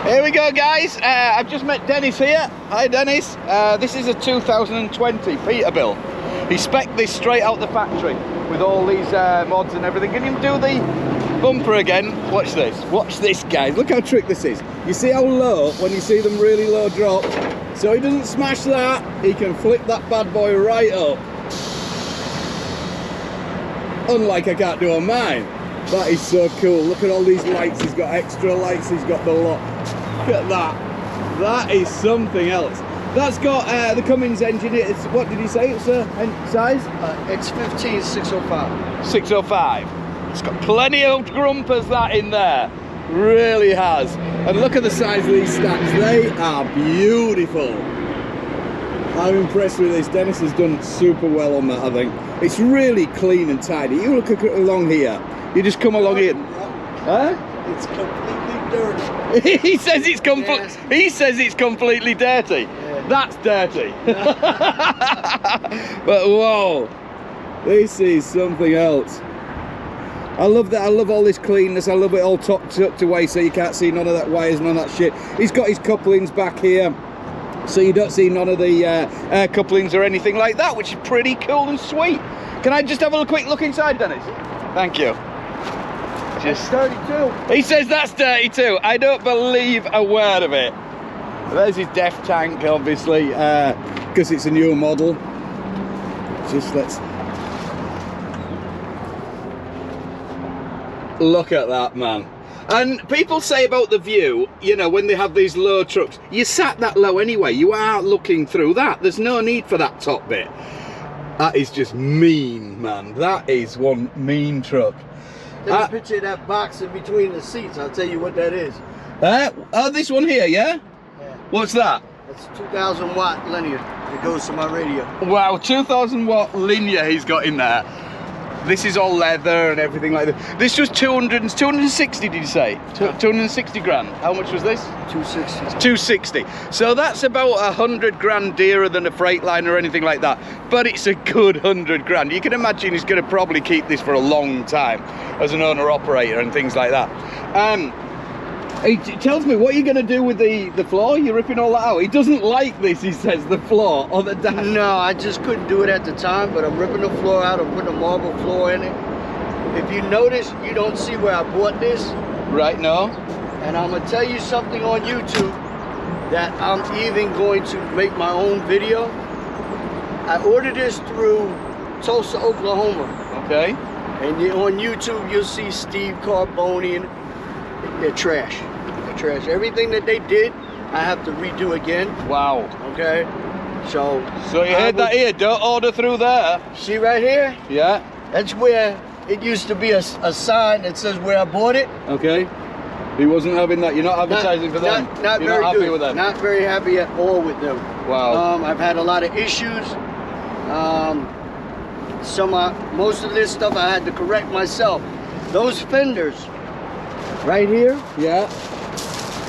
Here we go, guys. I've just met Dennis here. Hi, Dennis. This is a 2020 Peterbilt. He spec'd this straight out the factory with all these mods and everything. Can you do the bumper again? Watch this. Watch this, guys. Look how trick this is. You see how low, when you see them really low drop? So he doesn't smash that. He can flip that bad boy right up. Unlike I can't do on mine. That is so cool. Look at all these lights. He's got extra lights. He's got the lot. Look at that. That is something else. That's got the Cummins engine. It's, what did he say it's size? It's 15 605. 605. It's got plenty of grumpers that in there. Really has. And look at the size of these stacks. They are beautiful. I'm impressed with this. Dennis has done super well on that, I think. It's really clean and tidy. You look along here. You just come along here. Huh? It's completely dirty. He says it's He says it's completely dirty. Yeah. That's dirty. But whoa, this is something else. I love that. I love all this cleanness. I love it all tucked away so you can't see none of that wires, none of that shit. He's got his couplings back here, so you don't see none of the air couplings or anything like that, which is pretty cool and sweet. Can I just have a quick look inside, Dennis? Thank you. Just 32. He says that's dirty too. I don't believe a word of it. There's his def tank, obviously, because it's a newer model. Just let's look at that, man. And people say about the view, you know, when they have these low trucks, you sat that low anyway. You are looking through that. There's no need for that top bit. That is just mean, man. That is one mean truck. Let me picture that box in between the seats. I'll tell you what that is. Oh, this one here, yeah? Yeah. What's that? It's 2,000 watt linear. It goes to my radio. Wow, 2,000 watt linear he's got in there. This is all leather and everything like that. This was 260, did you say? 260 grand. How much was this? 260. 260. So that's about 100 grand dearer than a Freightliner or anything like that. But it's a good 100 grand. You can imagine he's going to probably keep this for a long time as an owner-operator and things like that. He tells me, what are you going to do with the floor? You're ripping all that out. He doesn't like this, he says, the floor or the dash. No, I just couldn't do it at the time, but I'm ripping the floor out. I'm putting a marble floor in it. If you notice, you don't see where I bought this. Right, no. And I'm going to tell you something on YouTube that I'm even going to make my own video. I ordered this through Tulsa, Oklahoma. Okay. And on YouTube, you'll see Steve Carbonian. They're trash. They're trash. Everything that they did, I have to redo again. Wow. Okay. So you heard that here. Don't order through there. See right here? Yeah. That's where it used to be a sign that says where I bought it. Okay. He wasn't having that. You're not advertising for them. Not You're very not happy good. with them. Not very happy at all with them. Wow. I've had a lot of issues. Most of this stuff I had to correct myself. Those fenders right here. Yeah.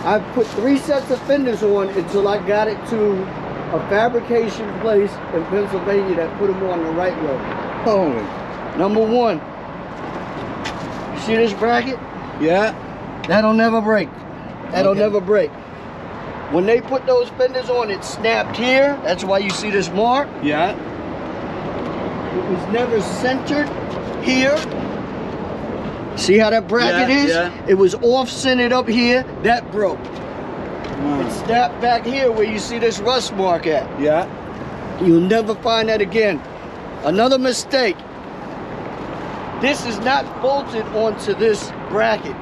I put 3 sets of fenders on until I got it to a fabrication place in Pennsylvania that put them on the right way. Holy. Number one, see this bracket? Yeah. That'll never break. That'll never break. When they put those fenders on, it snapped here. That's why you see this mark. Yeah. It was never centered here. See how that bracket is? Yeah. It was off-centered up here. That broke. Wow. It snapped back here where you see this rust mark at. Yeah. You'll never find that again. Another mistake. This is not bolted onto this bracket.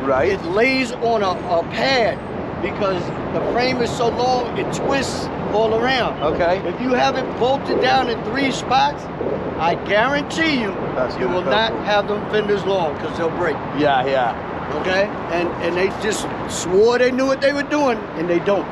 Right. It lays on a pad because the frame is so long, it twists all around. Okay. If you have it bolted down in 3 spots, I guarantee you, you will not have them fenders long because they'll break. Yeah, yeah. Okay? And they just swore they knew what they were doing, and they don't.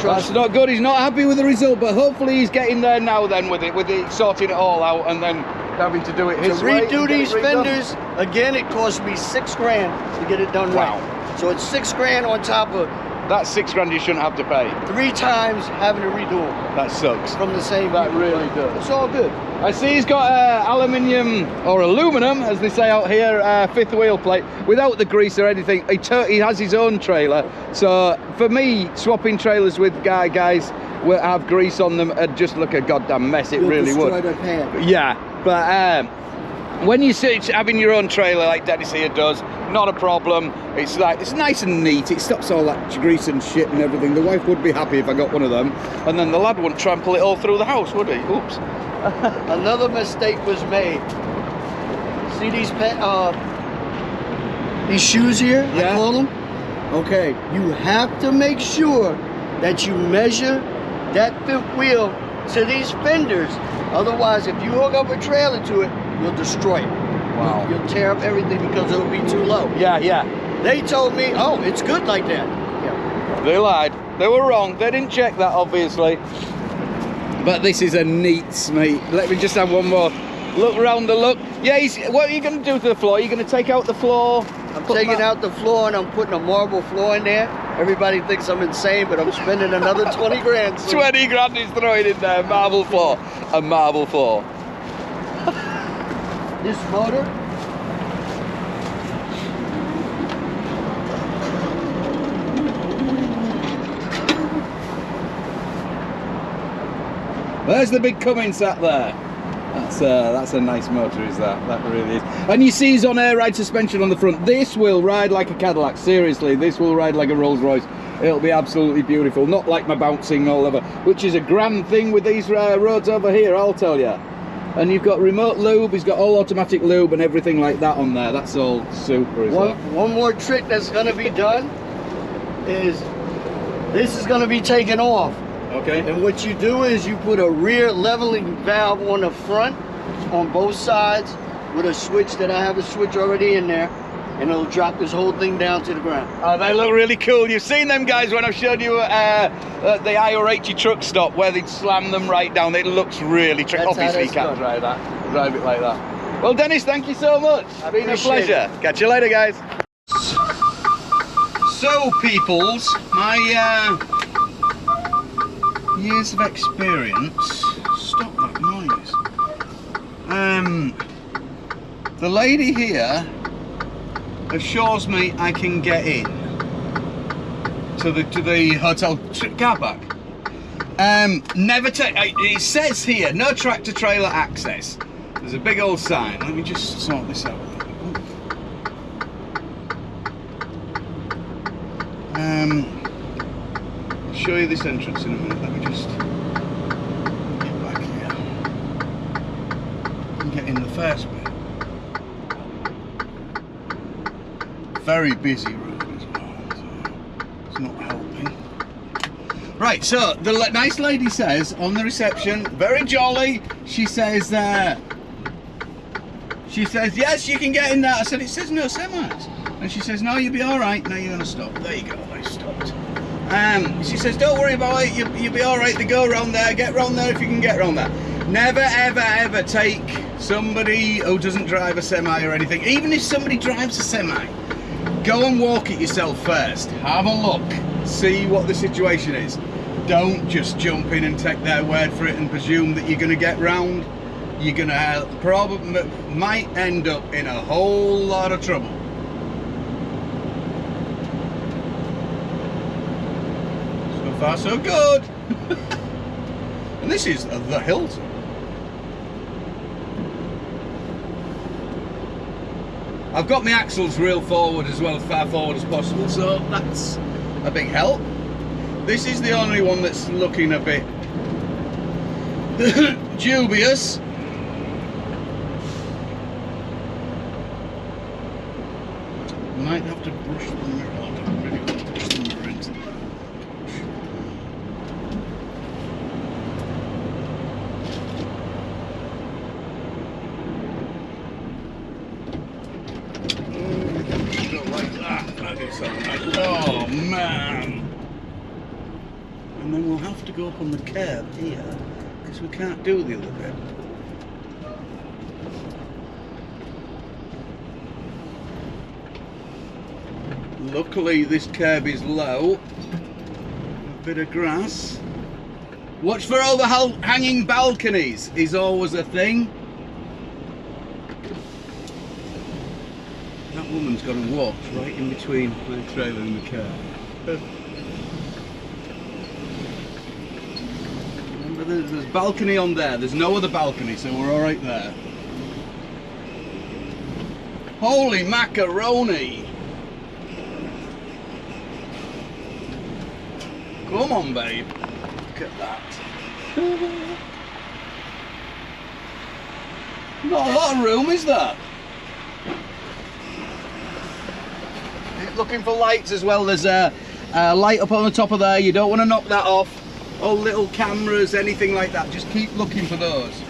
That's not good. He's not happy with the result, but hopefully he's getting there now then with it sorting it all out and then having to do it his way. To redo these fenders, again, it cost me $6 grand to get it done right. So it's $6 grand on top of That's 6 grand you shouldn't have to pay. 3 times having to redo them That sucks. from the same That people. really does. It's all good. I see he's got aluminium, or aluminum, as they say out here, 5th wheel plate, without the grease or anything. He has his own trailer. So for me, swapping trailers with guys will have grease on them and just look a goddamn mess. It really would. Yeah, but when you see having your own trailer like Dennis here does, not a problem. It's like, it's nice and neat. It stops all that grease and shit and everything. The wife would be happy if I got one of them, and then the lad wouldn't trample it all through the house, would he? Oops. Another mistake was made. See these shoes here? Yeah. I call them. Okay, you have to make sure that you measure that 5th wheel to these fenders. Otherwise, if you hook up a trailer to it, you'll destroy it. Wow. You'll tear up everything because it'll be too low. Yeah, yeah. They told me, oh, it's good like that. Yeah. They lied. They were wrong. They didn't check that, obviously. But this is a neat, mate. Let me just have one more look around the look. Yeah, what are you going to do to the floor? Are you going to take out the floor? I'm taking out the floor and I'm putting a marble floor in there. Everybody thinks I'm insane, but I'm spending another 20 grand. So. 20 grand he's throwing in there. Marble floor. A marble floor. This motor. There's the big Cummins sat there. That's a nice motor, is that? That really is. And you see he's on air ride suspension on the front. This will ride like a Cadillac. Seriously, this will ride like a Rolls Royce. It'll be absolutely beautiful. Not like my bouncing all over, which is a grand thing with these roads over here, I'll tell you. And you've got remote lube. He's got all automatic lube and everything like that on there. That's all super. One more trick that's going to be done is this is going to be taken off. Okay. And what you do is you put a rear leveling valve on the front, on both sides, with a switch that I have a switch already in there, and it'll drop this whole thing down to the ground. Oh, they look really cool. You've seen them guys when I've showed you the IR80 truck stop where they slam them right down. It looks really tricky. Obviously you can't drive it like that. Well, Dennis, thank you so much. It's been a pleasure. Catch you later, guys. So, peoples, my years of experience. Stop that noise. The lady here assures me I can get in to the hotel car park. Never take. It says here no tractor trailer access. There's a big old sign. Let me just sort this out. I'll show you this entrance in a minute. Let me just get back here and get in the first bit. Very busy road as well, so it's not helping. Right, so the nice lady says on the reception, very jolly, she says yes, you can get in there. I said, it says no semis. And she says, no, you'll be all right. Now you're going to stop. There you go, I stopped. She says, don't worry about it, you'll be all right. They go around there, get round there if you can get round there. Never, ever, ever take somebody who doesn't drive a semi or anything. Even if somebody drives a semi, go and walk it yourself first. Have a look, see what the situation is. Don't just jump in and take their word for it and presume that you're going to get round. You're going to might end up in a whole lot of trouble. So far so good. And this is the Hilton. I've got my axles real forward as well, as far forward as possible, so that's a big help. This is the only one that's looking a bit dubious. Might have to brush the mirror. I don't really want to brush the mirror into the don't like that. That is so nice. Oh man! And then we'll have to go up on the curb here because we can't do the other bit. Luckily this curb is low. A bit of grass. Watch for overhanging balconies is always a thing. That woman's got to walk right in between my trailer and the car. Remember there's a balcony on there, there's no other balcony, so we're alright there. Holy macaroni! Come on, babe. Look at that. Not a lot of room, is there? Looking for lights as well. There's a light up on the top of there. You don't want to knock that off. All little cameras, anything like that. Just keep looking for those.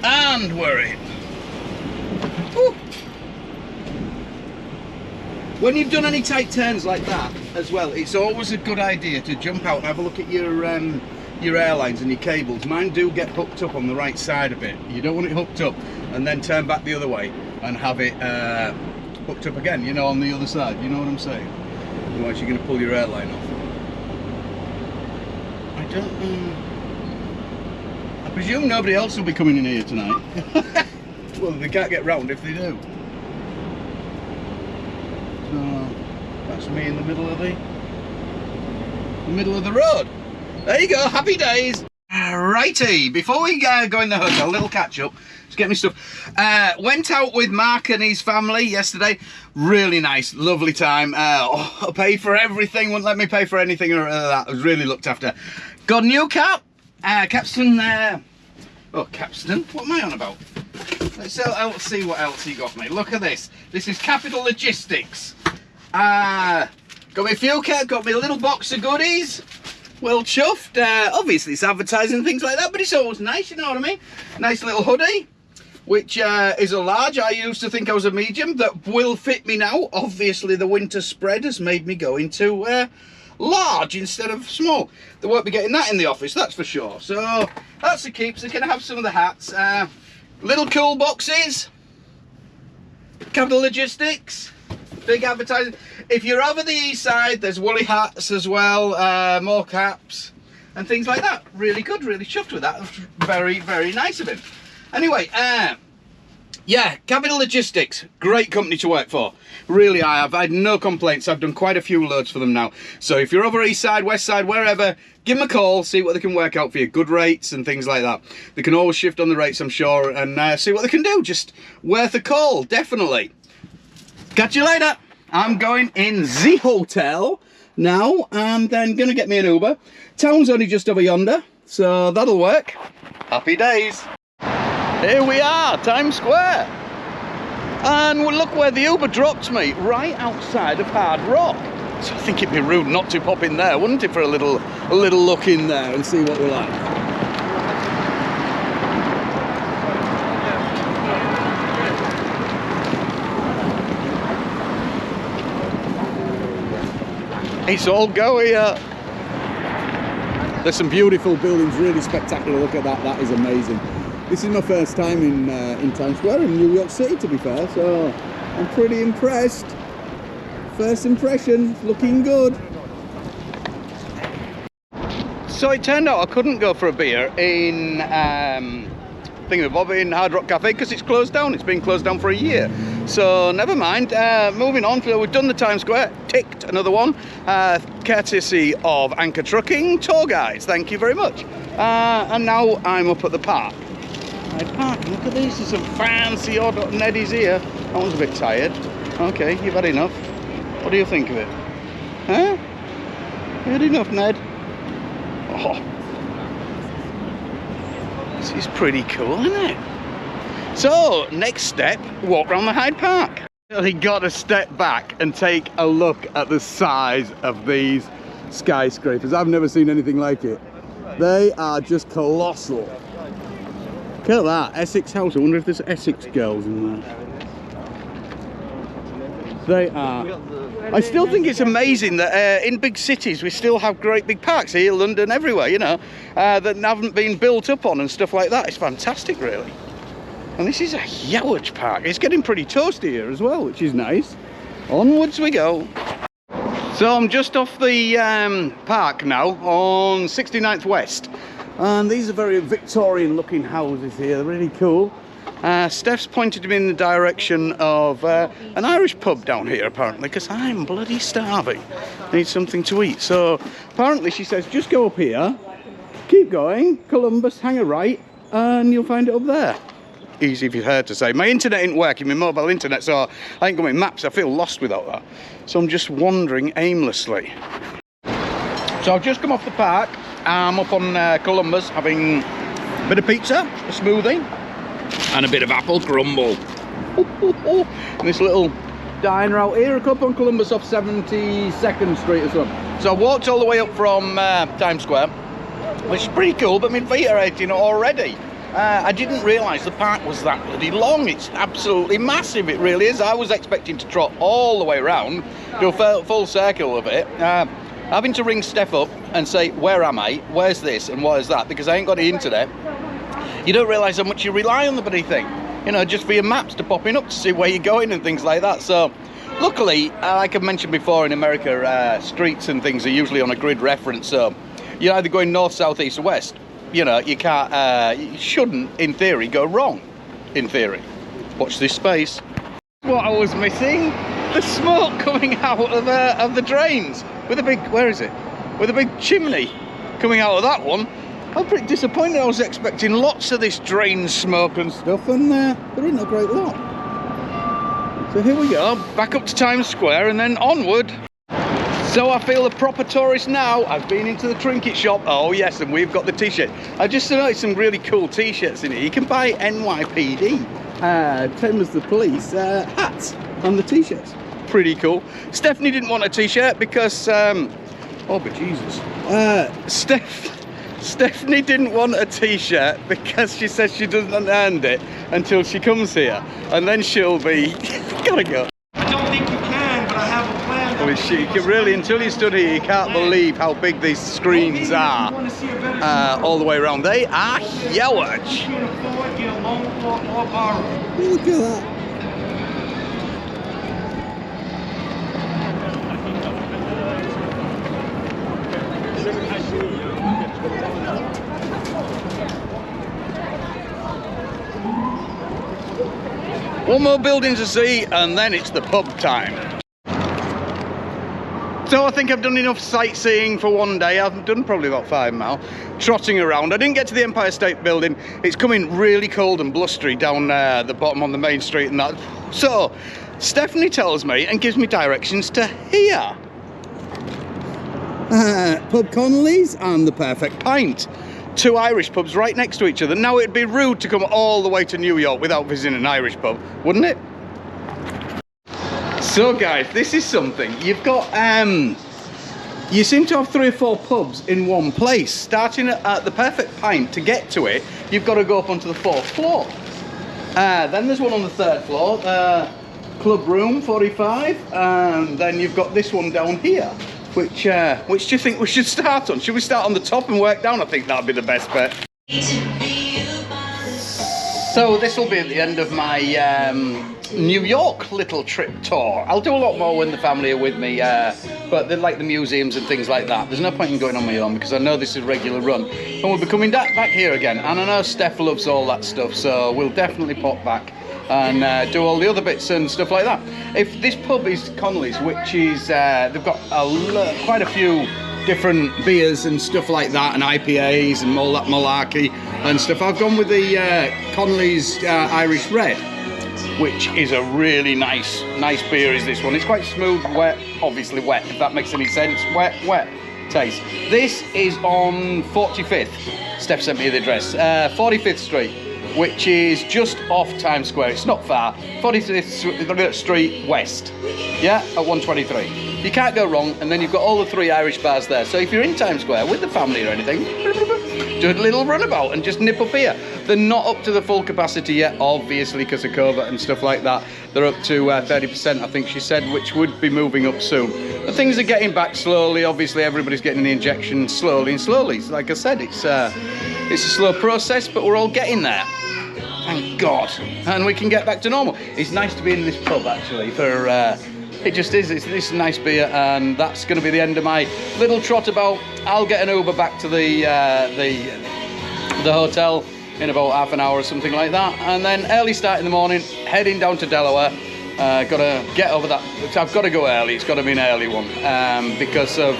And we're in. Woo. When you've done any tight turns like that as well, it's always a good idea to jump out and have a look at your airlines and your cables. Mine do get hooked up on the right side a bit. You don't want it hooked up and then turn back the other way and have it hooked up again, you know, on the other side. You know what I'm saying? Otherwise you're going to pull your airline off. I don't know. I presume nobody else will be coming in here tonight. Well, they can't get round if they do. So that's me in the middle of the road. There you go, happy days. Righty, before we go in the hotel, a little catch up. Just get me stuff. Went out with Mark and his family yesterday. Really nice, lovely time. I paid for everything, wouldn't let me pay for anything or that. I was really looked after. Got a new cap. Capstan. Oh, Capstan. What am I on about? Let's see what else he got me. Look at this. This is Capital Logistics. Got me a fuel cap. Got me a little box of goodies. Well chuffed. Obviously it's advertising and things like that, but it's always nice, you know what I mean? Nice little hoodie, which is a large. I used to think I was a medium. That will fit me now. Obviously the winter spread has made me go into large instead of small. They won't be getting that in the office, that's for sure. So that's the keeps. They're going to have some of the hats. Little cool boxes. Capital Logistics. Big advertising. If you're over the east side, there's woolly hats as well, more caps and things like that. Really good, really chuffed with that. Very, very nice of him. Anyway, yeah, Capital Logistics, great company to work for. Really, I've had no complaints. I've done quite a few loads for them now. So if you're over east side, west side, wherever, give them a call, see what they can work out for you. Good rates and things like that. They can always shift on the rates, I'm sure, and see what they can do. Just worth a call, definitely. Catch you later. I'm going in the hotel now and then gonna get me an Uber. Town's only just over yonder, so that'll work. Happy days. Here we are, Times Square. And look where the Uber dropped me, right outside of Hard Rock. So I think it'd be rude not to pop in there, wouldn't it, for a little look in there and see what we're like. It's all go here. There's some beautiful buildings, really spectacular. Look at that, that is amazing. This is my first time in Times Square in New York City, to be fair, so I'm pretty impressed. First impression, looking good. So it turned out I couldn't go for a beer in Thingamabob in Hard Rock Cafe because it's closed down. It's been closed down for a year. So never mind, moving on. We've done the Times Square, ticked another one, courtesy of Anchor Trucking Tour Guides, thank you very much. And now I'm up at the park. Hyde Park, look at these, there's some fancy odd Neddies here. That one's a bit tired. Okay, you've had enough. What do you think of it? Huh? You had enough, Ned? Oh. This is pretty cool, isn't it? So, next step, walk around the Hyde Park. Really got to step back and take a look at the size of these skyscrapers. I've never seen anything like it. They are just colossal. Look at that, Essex House. I wonder if there's Essex girls in there. They are. I still think it's amazing that in big cities we still have great big parks here, London, everywhere, you know, that haven't been built up on and stuff like that. It's fantastic, really. And this is a huge park. It's getting pretty toasty here as well, which is nice. Onwards we go. So I'm just off the park now on 69th West. And these are very Victorian looking houses here. They're really cool. Steph's pointed me in the direction of an Irish pub down here apparently, because I'm bloody starving. I need something to eat. So apparently she says just go up here, keep going, Columbus, hang a right, and you'll find it up there. Easy for her to say. My internet ain't working, my mobile internet, so I ain't got my maps. I feel lost without that. So I'm just wandering aimlessly. So I've just come off the park. I'm up on Columbus having a bit of pizza, a smoothie, and a bit of apple crumble. And this little diner out here, up on Columbus off 72nd Street or something. So I walked all the way up from Times Square, which is pretty cool, but my feet are aching already. I didn't realise the park was that bloody long. It's absolutely massive, it really is. I was expecting to trot all the way around, do a full circle of it. Having to ring Steph up and say, where am I, where's this and what is that, because I ain't got the internet. You don't realise how much you rely on the bloody thing, you know, just for your maps to popping up to see where you're going and things like that. So luckily, like I've mentioned before, in America, streets and things are usually on a grid reference, so you're either going north, south, east or west. You know, you can't, you shouldn't, in theory, go wrong, in theory. Watch this space. What I was missing, the smoke coming out of the drains, with a big, where is it? With a big chimney coming out of that one. I'm pretty disappointed. I was expecting lots of this drain smoke and stuff, and there isn't a great lot. So here we go, back up to Times Square and then onward. So I feel a proper tourist now. I've been into the trinket shop. Oh yes, and we've got the t-shirt. I just noticed some really cool t-shirts in here. You can buy NYPD, Thames the Police hats on the t-shirts. Pretty cool. Stephanie didn't want a t-shirt because, oh but Jesus. Stephanie didn't want a t-shirt because she says she doesn't earn it until she comes here. And then she'll be, gotta go. I don't think you can, but I have a plan. You can really, until you stood here, you can't believe how big these screens are all the way around. They are huge. Look Look at that. One more building to see and then it's the pub time. So I think I've done enough sightseeing for one day. I've done probably about 5 miles, trotting around. I didn't get to the Empire State Building. It's coming really cold and blustery down the bottom on the main street and that. So Stephanie tells me and gives me directions to here. Pub Connolly's and the Perfect Pint. 2 Irish pubs right next to each other. Now it'd be rude to come all the way to New York without visiting an Irish pub, wouldn't it? So guys, this is something. You've got, you seem to have 3 or 4 pubs in one place. Starting at the Perfect Pint, to get to it, you've got to go up onto the 4th floor. Then there's one on the 3rd floor, Club Room 45, and then you've got this one down here. Which do you think we should start on? Should we start on the top and work down? I think that'd be the best bet. So this will be at the end of my New York little trip tour. I'll do a lot more when the family are with me, but they're like the museums and things like that. There's no point in going on my own because I know this is a regular run. And we'll be coming back here again. And I know Steph loves all that stuff, so we'll definitely pop back and do all the other bits and stuff like that. If this pub is Connolly's, which is, they've got quite a few different beers and stuff like that, and IPAs and all that malarkey and stuff. I've gone with the Connolly's Irish Red, which is a really nice beer is this one. It's quite smooth, wet, obviously wet, if that makes any sense. Wet taste. This is on 45th. Steph sent me the address. 45th Street, which is just off Times Square. It's not far. 45th Street West. Yeah, at 123. You can't go wrong, and then you've got all the 3 Irish bars there. So if you're in Times Square with the family or anything, do a little runabout and just nip up here. They're not up to the full capacity yet, obviously, because of COVID and stuff like that. They're up to 30%, I think she said, which would be moving up soon. But things are getting back slowly. Obviously, everybody's getting the injection slowly and slowly. Like I said, it's a slow process, but we're all getting there. Thank God. And we can get back to normal. It's nice to be in this pub, actually, for... it just is. It's a nice beer, and that's going to be the end of my little trot about. I'll get an Uber back to the hotel in about half an hour or something like that, and then early start in the morning, heading down to Delaware. Got to get over that. I've got to go early. It's got to be an early one because of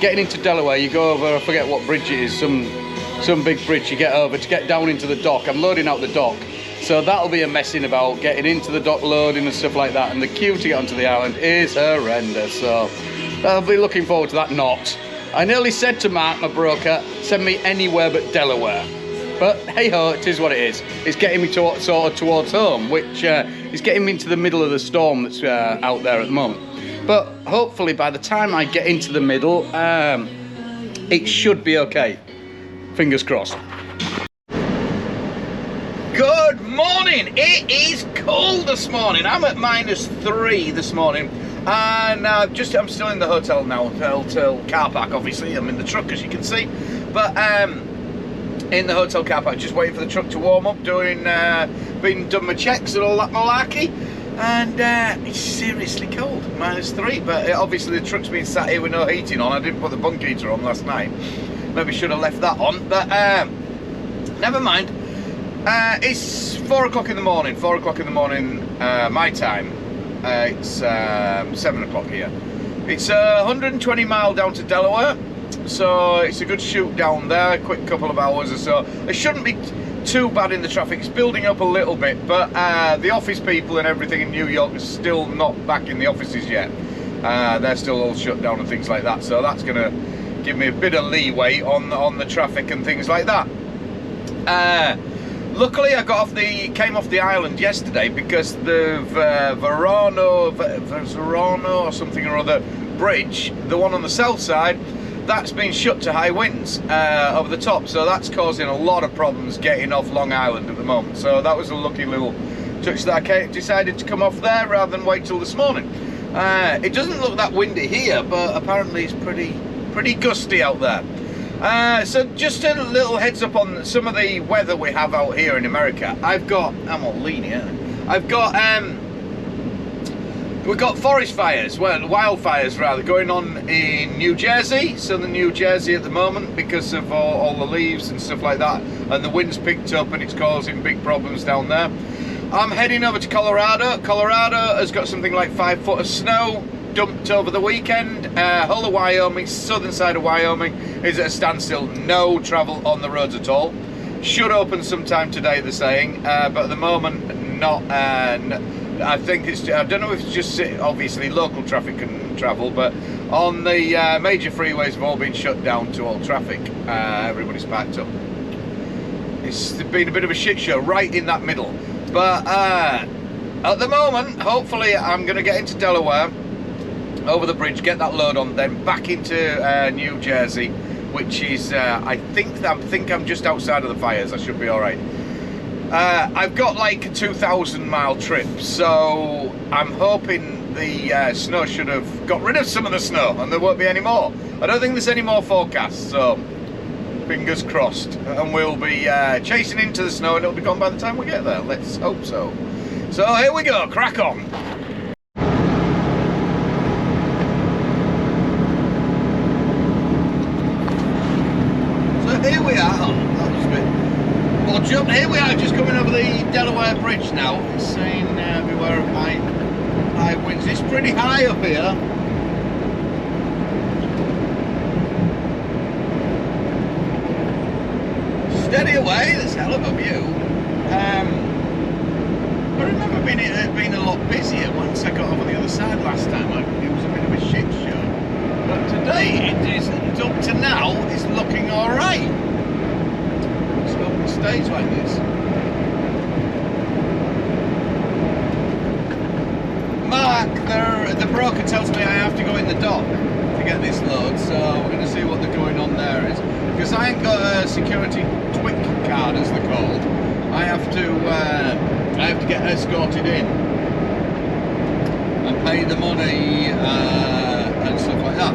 getting into Delaware. You go over, I forget what bridge it is, some big bridge you get over to get down into the dock. I'm loading out the dock, so that'll be a messing about getting into the dock, loading and stuff like that, and the queue to get onto the island is horrendous, so I'll be looking forward to that. Not I nearly said to Mark, my broker, send me anywhere but Delaware, but hey ho, it is what it is. It's getting me sort of towards home, which is getting me into the middle of the storm that's out there at the moment, but hopefully by the time I get into the middle, it should be okay. Fingers crossed. Good morning. It is cold this morning. I'm at -3 this morning, and I'm still in the hotel now. Hotel car park, obviously. I'm in the truck, as you can see, but in the hotel car park, just waiting for the truck to warm up, done my checks and all that malarkey, and it's seriously cold, -3. But obviously the truck's been sat here with no heating on. I didn't put the bunk heater on last night. Maybe should have left that on, but never mind. It's 4 o'clock in the morning. 4 o'clock in the morning, my time. It's 7 o'clock here. It's 120 mile down to Delaware, so it's a good shoot down there. Quick couple of hours or so. It shouldn't be too bad in the traffic. It's building up a little bit, but the office people and everything in New York is still not back in the offices yet. They're still all shut down and things like that. So that's gonna give me a bit of leeway on the traffic and things like that. Luckily, I came off the island yesterday because the Verano or something or other bridge, the one on the south side, that's been shut to high winds over the top. So that's causing a lot of problems getting off Long Island at the moment. So that was a lucky little touch that I decided to come off there rather than wait till this morning. It doesn't look that windy here, but apparently it's pretty gusty out there. So just a little heads up on some of the weather we have out here in America. I'm all lean here. We've got forest fires, well, wildfires rather, going on in New Jersey, southern New Jersey at the moment, because of all the leaves and stuff like that, and the wind's picked up and it's causing big problems down there. I'm heading over to Colorado. Colorado has got something like 5 foot of snow dumped over the weekend. Whole of Wyoming, southern side of Wyoming, is at a standstill. No travel on the roads at all. Should open sometime today, they're saying, but at the moment, not. I think it's, I don't know if it's just, obviously local traffic can travel, but on the major freeways have all been shut down to all traffic. Everybody's packed up. It's been a bit of a shit show right in that middle. But at the moment, hopefully I'm going to get into Delaware, over the bridge, get that load on, then back into New Jersey, which is, I think I'm just outside of the fires. I should be all right. I've got like a 2,000 mile trip, so I'm hoping the snow should have got rid of some of the snow and there won't be any more. I don't think there's any more forecasts, so fingers crossed, and we'll be chasing into the snow and it'll be gone by the time we get there. Let's hope so. So here we go, crack on. Here we are. Oh, that was a bit more jump. Here we are, just coming over the Delaware Bridge now. It's saying beware of high winds. It's pretty high up here. Steady away. There's a hell of a view. I remember it being a lot busier once I got over the other side last time. It was a bit of a shit show. But today, up to now, it's looking alright. Let's hope it stays like this. Mark, the broker tells me I have to go in the dock to get this load, so we're going to see what the going on there is. Because I ain't got a security TWIC card, as they're called. I have to get escorted in and pay the money and stuff like that.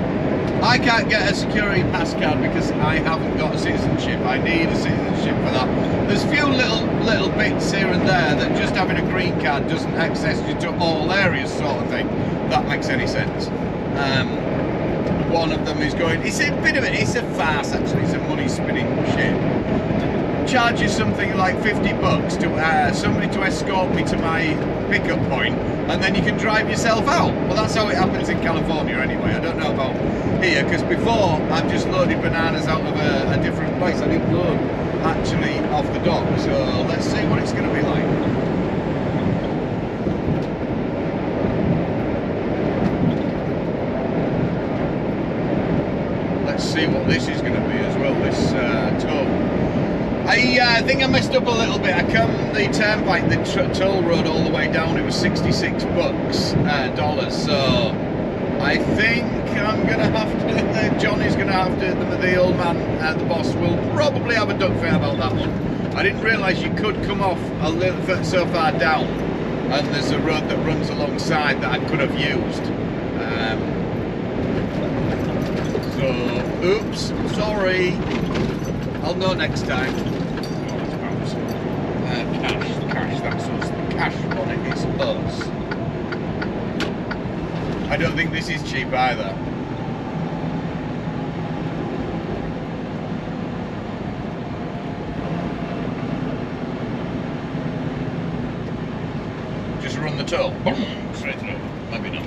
I can't get a security pass card because I haven't got a citizenship. I need a citizenship for that. There's a few little bits here and there that just having a green card doesn't access you to all areas, sort of thing. If that makes any sense. One of them is going. It's a bit of it. It's a farce actually. It's a money spinning shit. Charges something like $50 to somebody to escort me to my pickup point, and then you can drive yourself out. Well, that's how it happens in California anyway. I don't know about here, because before I've just loaded bananas out of a different place. I didn't load actually off the dock, so let's see what it's going to be like. Let's see what this is going to be as well, this toll. I think I messed up a little bit. I come the turnpike, the toll road all the way down. It was $66 dollars. So I think I'm gonna have to. Johnny's gonna have to. The old man, the boss, will probably have a duck fit about that one. I didn't realise you could come off a little bit so far down, and there's a road that runs alongside that I could have used. So, oops, sorry. I'll know next time. Cash, that's us. The cash on it is us. I don't think this is cheap either. Just run the toll. Straight through. Maybe not.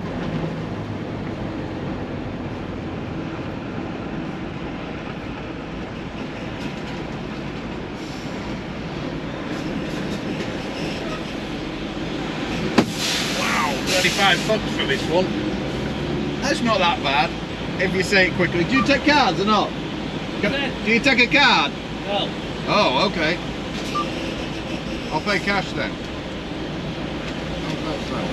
$35 for this one. That's not that bad if you say it quickly. Do you take cards or not? Do you take a card? No. Oh, okay. I'll pay cash then. How's that sound?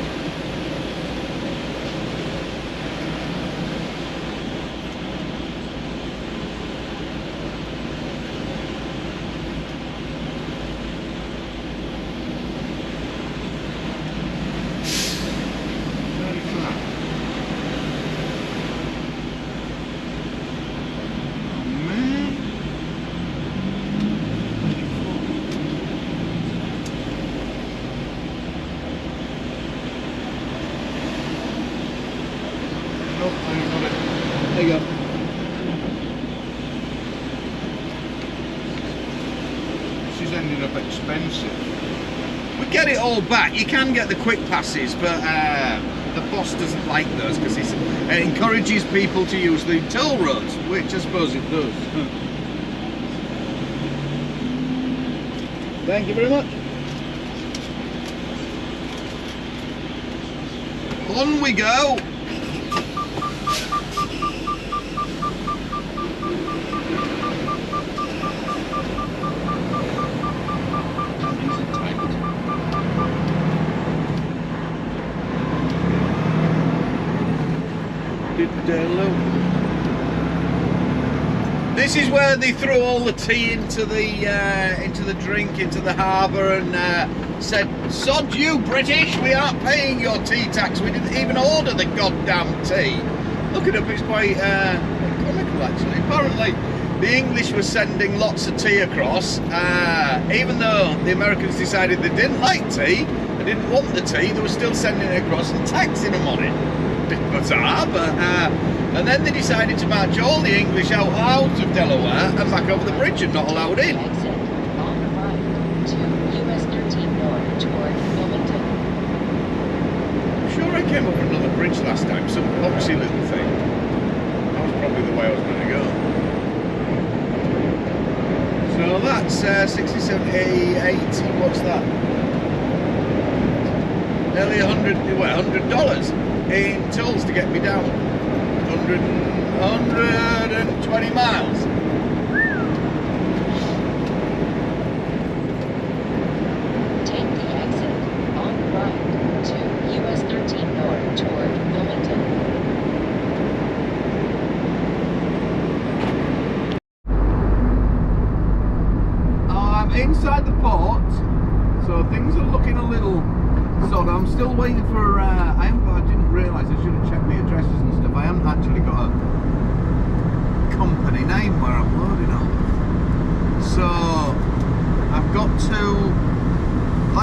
There you go. This is ending up expensive. We get it all back. You can get the quick passes, but the boss doesn't like those because it encourages people to use the toll roads, which I suppose it does. Thank you very much. On we go. This is where they threw all the tea into the drink, into the harbour, and said, "Sod you, British! We aren't paying your tea tax. We didn't even order the goddamn tea." Look it up; it's quite comical actually. Apparently, the English were sending lots of tea across, even though the Americans decided they didn't like tea, they didn't want the tea. They were still sending it across and taxing them on it. Bit bizarre, but and then they decided to march all the English out of Delaware and back over the bridge and not allowed in. Exit on the right to US 13 North toward Wilmington. I'm sure I came over another bridge last time, some boxy little thing. That was probably the way I was going to go. So that's 60, 70, 80, what's that? Nearly $100 in tolls to get me down. 120 miles. Take the exit on the right to US 13 North toward Wilmington. I'm inside the port, so things are looking a little sort of. I'm still waiting for. I didn't realise I should have checked the addresses and stuff. I haven't actually got a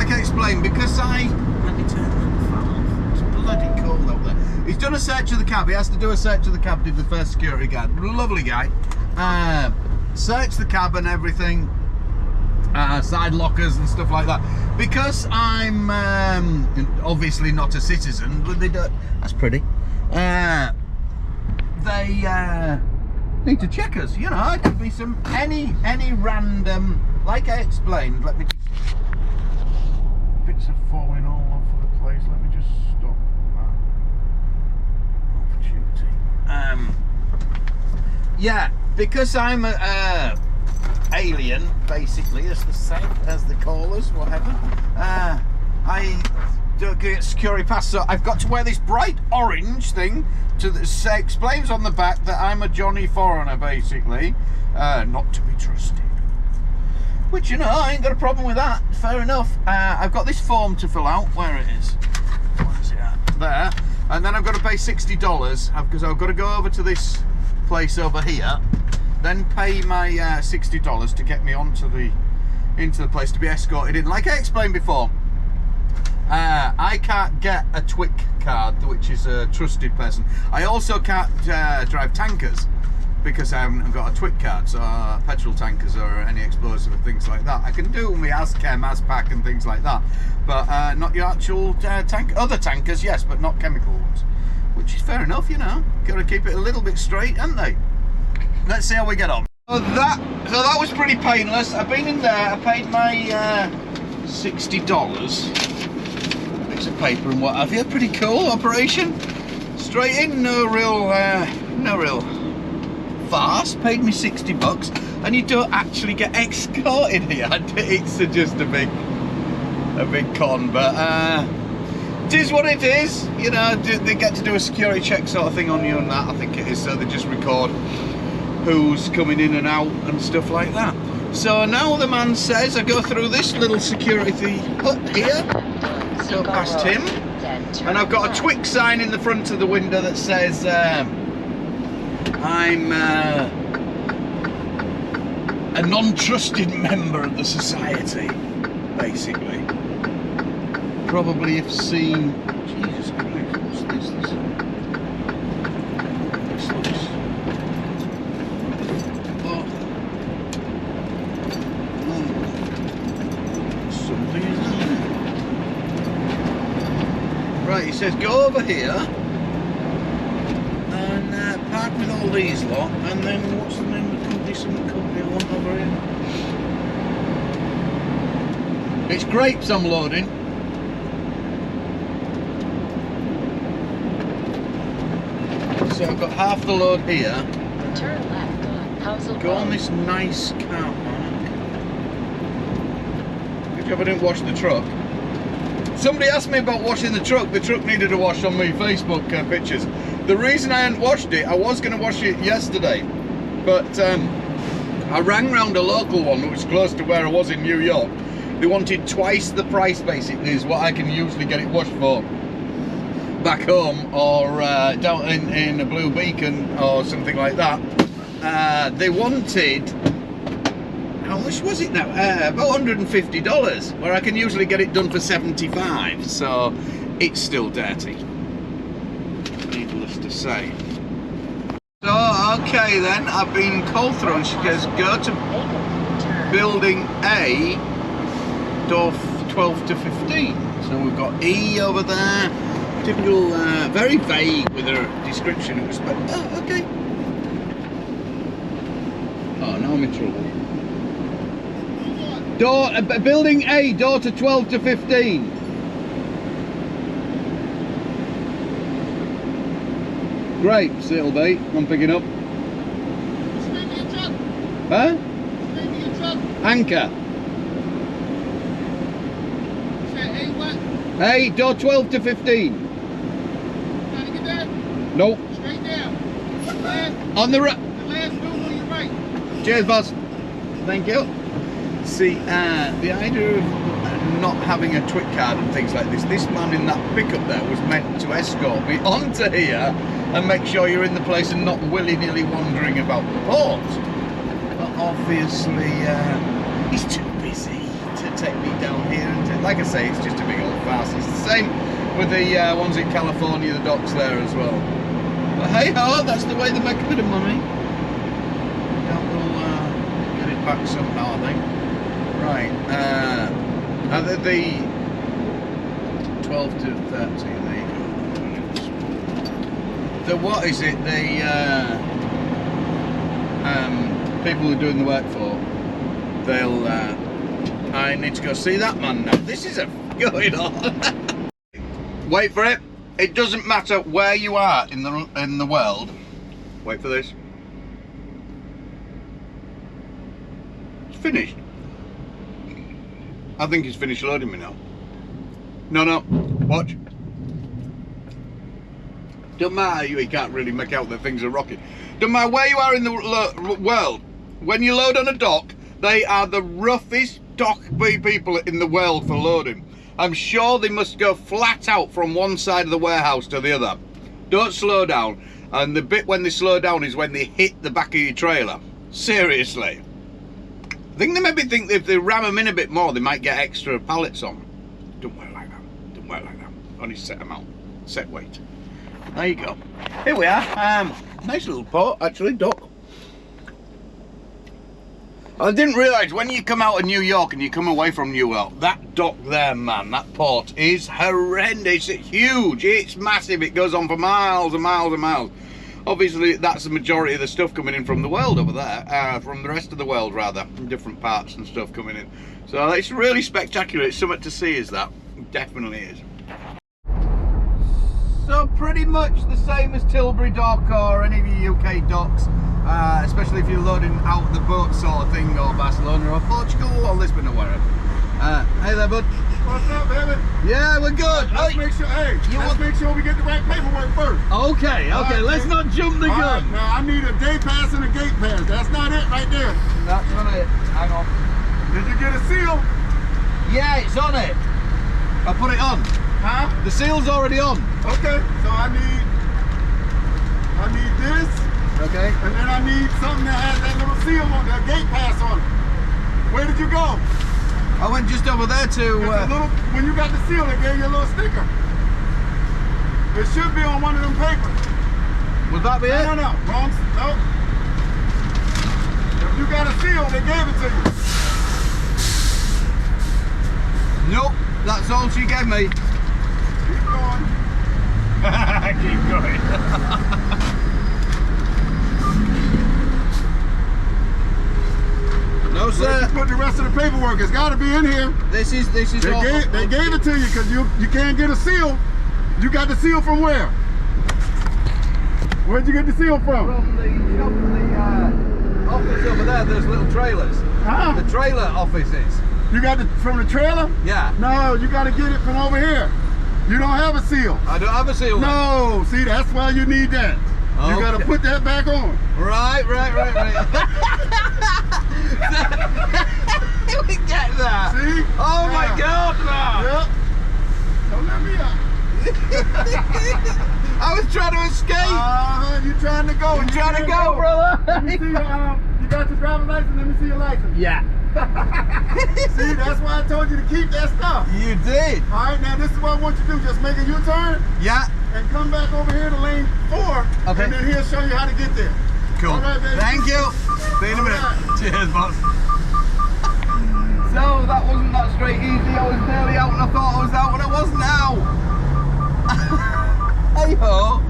like I explained, because let me turn that fan off. It's bloody cold out there. He's done a search of the cab. He has to do a search of the cab, did the first security guard. Lovely guy. Searched the cab and everything. Side lockers and stuff like that. Because I'm obviously not a citizen, but they don't. That's pretty. They need to check us. You know, it could be any random. Like I explained. Let me just. Bits are falling all over the place. Let me just stop that. Off duty. Yeah, because I'm a alien, basically, as they call us, whatever. I don't get security pass, so I've got to wear this bright orange thing that explains on the back that I'm a Johnny foreigner, basically, not to be trusted. Which, you know, I ain't got a problem with that. Fair enough. I've got this form to fill out. Where it is? Where is it at? There. And then I've got to pay $60 because I've got to go over to this place over here. Then pay my $60 to get me into the place to be escorted in. Like I explained before, I can't get a TWIC card, which is a trusted person. I also can't drive tankers because I haven't got a TWIC card, so petrol tankers or any explosive and things like that. I can do my ASCHEM, ASPAC and things like that, but not your actual tank. Other tankers, yes, but not chemical ones, which is fair enough, you know. Got to keep it a little bit straight, haven't they? Let's see how we get on. So that was pretty painless. I've been in there, I paid my $60. Bits of paper and what have you. Pretty cool operation. Straight in, no real farce. Paid me $60 and you don't actually get escorted here. It's just a big con, but it is what it is. You know, they get to do a security check sort of thing on you and that, I think it is, so they just record who's coming in and out and stuff like that. So now the man says I go through this little security hut here, go past him, and I've got a TWIC sign in the front of the window that says I'm a non-trusted member of the society, basically. Probably have seen, Jesus Christ, what's this? This looks, something is there. Right, he says go over here and park with all these lot, and then what's the name of the company? Some company I want over here. It's grapes I'm loading. So I've got half the load here. Turn left on Housel Go on Road. this nice car park. Good job I didn't wash the truck. Somebody asked me about washing the truck. The truck needed a wash on my Facebook pictures. The reason I hadn't washed it, I was going to wash it yesterday, but I rang round a local one that was close to where I was in New York. They wanted twice the price, basically, is what I can usually get it washed for back home, or down in a Blue Beacon or something like that. They wanted, how much was it now? About $150, where I can usually get it done for $75, so it's still dirty, needless to say. So, okay then, I've been called through and she goes, go to building A, door 12 to 15. So we've got E over there. Typical, very vague with her description. It was, but oh, okay. Oh, now I'm in trouble. Building A, door to 12 to 15. Grapes, it'll be. I'm picking up. What's the name of your truck? Huh? What's the name of your truck? Anchor. You said A what? A, door 12 to 15. Trying to get there? Nope. Straight down. On the right. The last room on your right. Cheers, boss. Thank you. See, the idea of not having a TWIC card and things like this man in that pickup there was meant to escort me onto here and make sure you're in the place and not willy-nilly wandering about the port. But obviously, he's too busy to take me down here. And like I say, it's just a big old farce. It's the same with the ones in California, the docks there as well. But hey ho, that's the way they make a bit of money. We'll get it back somehow, I think. Right, the 12 to 13, there you go. The what is it? The people who are doing the work for, they'll. I need to go see that man now. This is going on. Wait for it. It doesn't matter where you are in the world. Wait for this. It's finished. I think he's finished loading me now. No, watch. Don't matter, you can't really make out that things are rocking. Don't matter where you are in the world, when you load on a dock, they are the roughest dock people in the world for loading. I'm sure they must go flat out from one side of the warehouse to the other. Don't slow down, and the bit when they slow down is when they hit the back of your trailer. Seriously. I think they maybe think if they ram them in a bit more, they might get extra pallets on. Don't work like that. Don't work like that. Only set them out. Set weight. There you go. Here we are. Nice little port, actually, dock. I didn't realise when you come out of New York and you come away from New York, that dock there, man, that port is horrendous. It's huge. It's massive. It goes on for miles and miles and miles. Obviously, that's the majority of the stuff coming in from the world over there, from the rest of the world, rather, different parts and stuff coming in. So it's really spectacular. It's something to see, is that? It definitely is. So pretty much the same as Tilbury Dock or any of the UK docks, especially if you're loading out the boat sort of thing, or Barcelona or Portugal or Lisbon or wherever. Hey there, bud. What's up, baby? Yeah, we're good. Let's make sure, let's make sure we get the right paperwork first. Okay, right, let's not jump the gun. Right, now I need a day pass and a gate pass. That's not it right there. That's not it. Hang on. Did you get a seal? Yeah, it's on it. I put it on. Huh? The seal's already on. Okay, so I need this. Okay. And then I need something that has that little seal on, that gate pass on it. Where did you go? I went just over there to... when you got the seal, they gave you a little sticker. It should be on one of them papers. Would that be it? No. Wrong. No. If you got a seal, they gave it to you. Nope. That's all she gave me. Keep going. Keep going. No, sir. Where'd you put the rest of the paperwork? It's got to be in here. This is all. They gave it to you because you can't get a seal. You got the seal from where? Where'd you get the seal from? From the office over there. There's little trailers. Huh? The trailer offices. You got it from the trailer? Yeah. No, you got to get it from over here. You don't have a seal. I don't have a seal. No, see, that's why you need that. Okay. You got to put that back on. Right. We get that. See? Oh my God, man. Yep. Don't let me out. I was trying to escape. You trying to go. I'm trying to go, brother. Let me see your, you got your driver's license? Let me see your license. Yeah. See, that's why I told you to keep that stuff. You did. All right, now this is what I want you to do. Just make a U-turn. Yeah. And come back over here to lane 4. Okay. And then he'll show you how to get there. Cool. All right, baby. Thank you. See you in a minute. Right. Cheers, boss. So that wasn't that straight easy. I was nearly out and I thought I was out, and I wasn't out. Hey ho.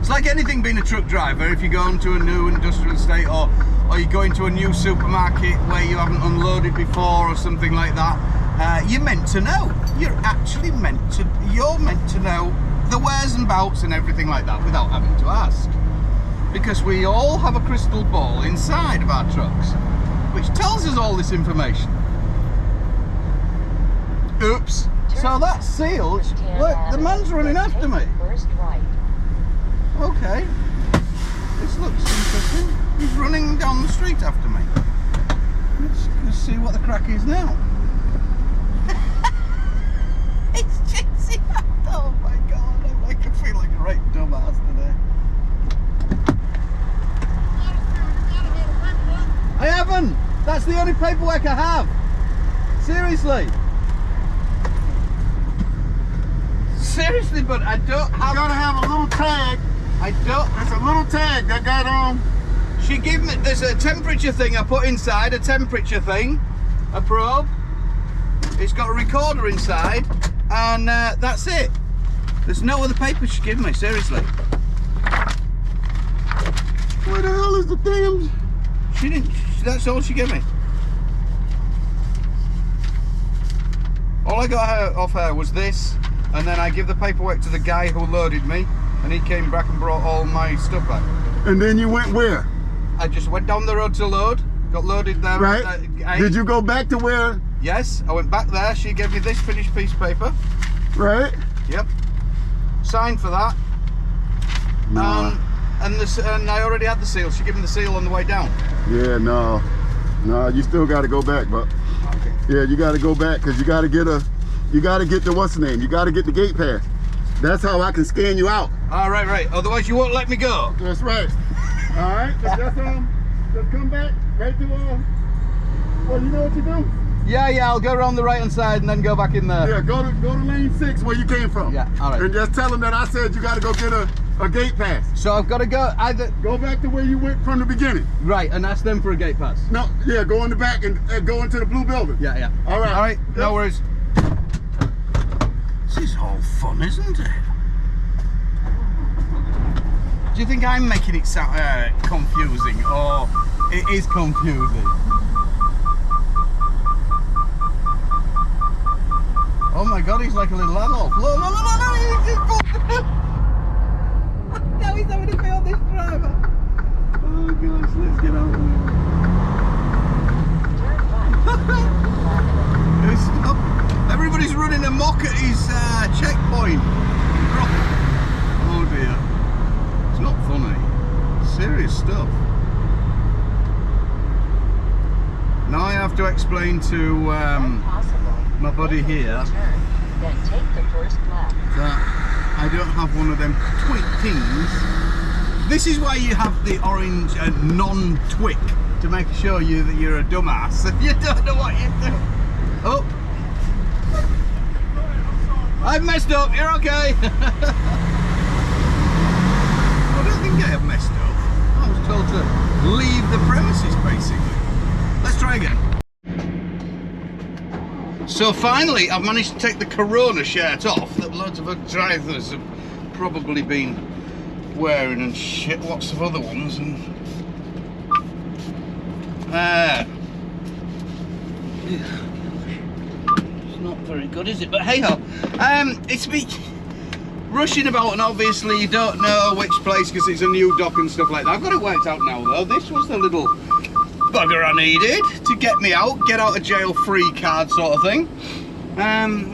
It's like anything being a truck driver. If you go into a new industrial estate or you go into a new supermarket where you haven't unloaded before or something like that, you're meant to know. You're meant to know the wheres and bouts and everything like that without having to ask. Because we all have a crystal ball inside of our trucks, which tells us all this information. Oops. So that's sealed. Look, the man's running after me. First right. Okay. This looks interesting. He's running down the street after me. Let's see what the crack is now. It's chasing after. Oh my God, I can feel like a right dumbass today. paperwork I have. Seriously. Seriously, but I don't have. You gotta have a little tag. I don't. It's a little tag that got She gave me. There's a temperature thing I put inside. A temperature thing. A probe. It's got a recorder inside, and that's it. There's no other paper she gave me. Seriously. Where the hell is the damn? She didn't. That's all she gave me. All I got off her was this, and then I give the paperwork to the guy who loaded me, and he came back and brought all my stuff back. And then you went where? I just went down the road to load, got loaded there. Right. Did you go back to where? Yes, I went back there. She gave me this finished piece of paper. Right. Yep. Signed for that. No. And I already had the seal. She gave me the seal on the way down. Yeah, no. No, you still got to go back, but. Okay. Yeah, you got to go back because you got to get the what's the name? You got to get the gate pass. That's how I can scan you out. All right, right. Otherwise, you won't let me go. That's right. All right. So just come back right to well, you know what you do? Yeah. I'll go around the right hand side and then go back in there. Yeah, go to lane 6 where you came from. Yeah. All right. And just tell them that I said you got to go get a gate pass. So I've got to go either. Go back to where you went from the beginning. Right, and ask them for a gate pass. No, yeah, go in the back and go into the blue building. Yeah. All right. All right. No worries. This is all fun, isn't it? Do you think I'm making it sound confusing, or it is confusing? Oh my God, he's like a little animal. Look, now he's having to film this driver. Oh gosh, let's get out of here. Everybody's running amok at his checkpoint. Oh dear. It's not funny. Serious stuff. Now I have to explain to my buddy here then take the first left. that I don't have one of them twig things. This is why you have the orange non-twick, to make sure that you're a dumbass if you don't know what you're doing. Oh, I've messed up. You're okay. I don't think I have messed up. I was told to leave the premises, basically. Let's try again. So finally, I've managed to take the Corona shirt off that loads of drivers have probably been wearing, and shit, lots of other ones, and it's not very good, is it? But hey ho, it's me rushing about, and obviously you don't know which place because it's a new dock and stuff like that. I've got it worked out now though. This was the little bugger I needed to get me out, get out of jail free card sort of thing,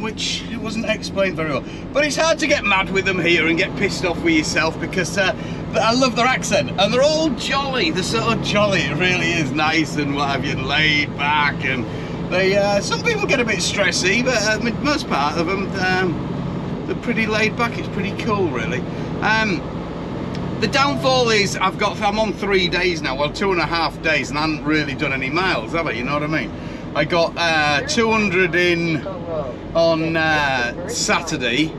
which it wasn't explained very well. But it's hard to get mad with them here and get pissed off with yourself because I love their accent and they're all jolly. They're so jolly. It really is nice and what have you, laid back, and they some people get a bit stressy, but most part of them they're pretty laid back. It's pretty cool, really. The downfall is I'm on 3 days now, well 2.5 days, and I haven't really done any miles, have I? You know what I mean? I got 200 in on Saturday.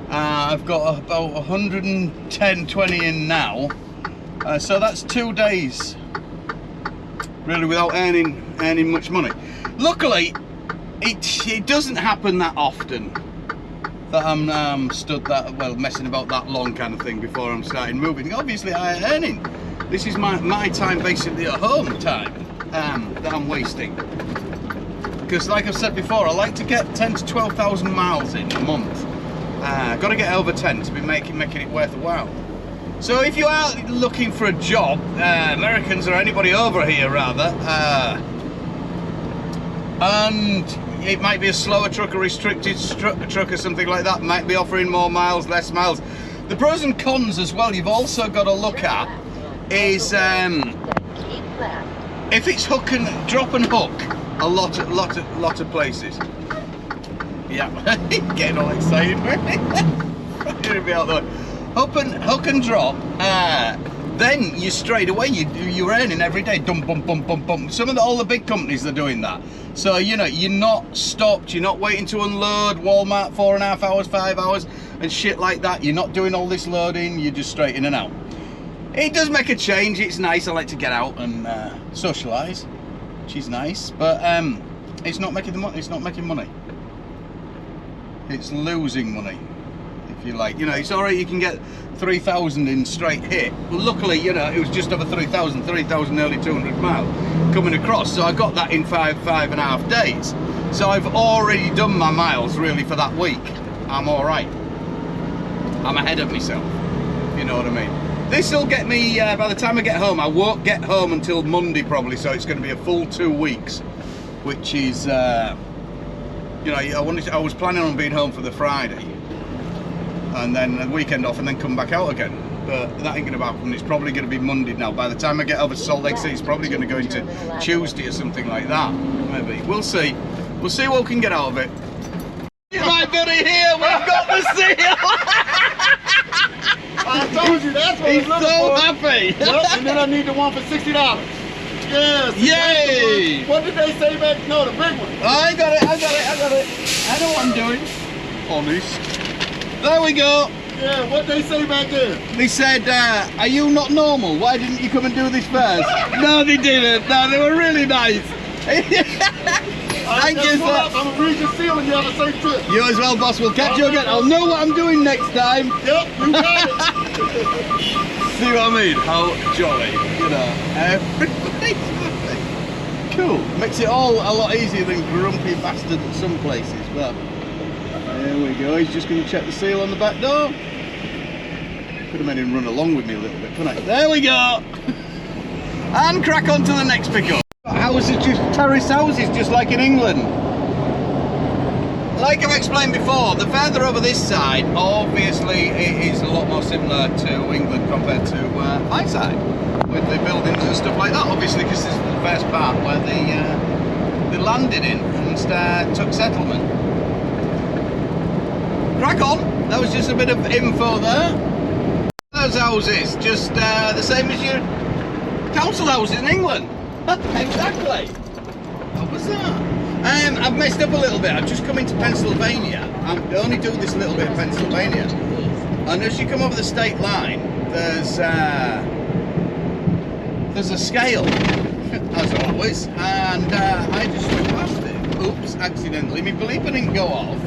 I've got about 110-20 in now. So that's 2 days really without earning much money. Luckily, it doesn't happen that often that I'm stood that well messing about that long kind of thing before I'm starting moving. Obviously I'm earning. This is my time basically at home time that I'm wasting. Because like I've said before, I like to get 10 to 12,000 miles in a month. Got to get over 10 to be making it worth a while. So if you are looking for a job, Americans or anybody over here rather, and it might be a slower truck, a restricted truck or something like that, might be offering more miles, less miles. The pros and cons as well you've also got to look at is if it's hook and drop and hook, a lot of places. Yeah, getting all excited. Be out there. Hook and drop, then you straight away, you're earning every day, dump, bump, bump, bump, bump. All the big companies are doing that. So, you know, you're not stopped, you're not waiting to unload, Walmart 4.5 hours, 5 hours, and shit like that. You're not doing all this loading, you're just straight in and out. It does make a change, it's nice, I like to get out and socialise, which is nice, but it's not making the money, it's not making money. It's losing money, if you like. You know, it's alright, you can get 3,000 in straight hit. Well, luckily, you know, it was just over 3,000, nearly 200 miles coming across. So I got that in 5.5 days. So I've already done my miles really for that week. I'm alright. I'm ahead of myself, you know what I mean. This will get me, by the time I get home, I won't get home until Monday probably. So it's going to be a full 2 weeks, which is, you know, I was planning on being home for the Friday and then a weekend off and then come back out again, but that ain't gonna happen. It's probably gonna be Monday now. By the time I get over to Salt Lake City, it's probably gonna go into Tuesday or something like that, maybe. We'll see what we can get out of it. My buddy here, we've got the seal. I told you that's what he's so happy. Yep, and then I need the one for $60. Yes. Yay! What did they say back? No, the big one. I got it. I know what I'm doing. Honest. There we go. Yeah, what they say back there? They said, are you not normal? Why didn't you come and do this first? No, they didn't. No, they were really nice. Thank you, sir. I'm going to read your seal and you have a safe trip. You as well, boss. We'll catch you again. I'll know what I'm doing next time. Yep, you got it. See what I mean? How jolly, you know. Everybody's happy. Cool. Makes it all a lot easier than grumpy bastard at some places, but there we go. He's just going to check the seal on the back door. Could have made him run along with me a little bit, couldn't I? There we go. And crack on to the next pickup. Houses, just terrace houses, just like in England. Like I've explained before, the further over this side, obviously it is a lot more similar to England compared to my side, with the buildings and stuff like that. Obviously, because this is the first part where they landed in and took settlement. Crack on. That was just a bit of info there. Those houses, just the same as your council houses in England. Exactly. What was that? I've messed up a little bit. I've just come into Pennsylvania. I'm only doing this little bit of Pennsylvania. And as you come over the state line, there's a scale, as always. And I just went past it. Oops, accidentally. My bleeper didn't go off.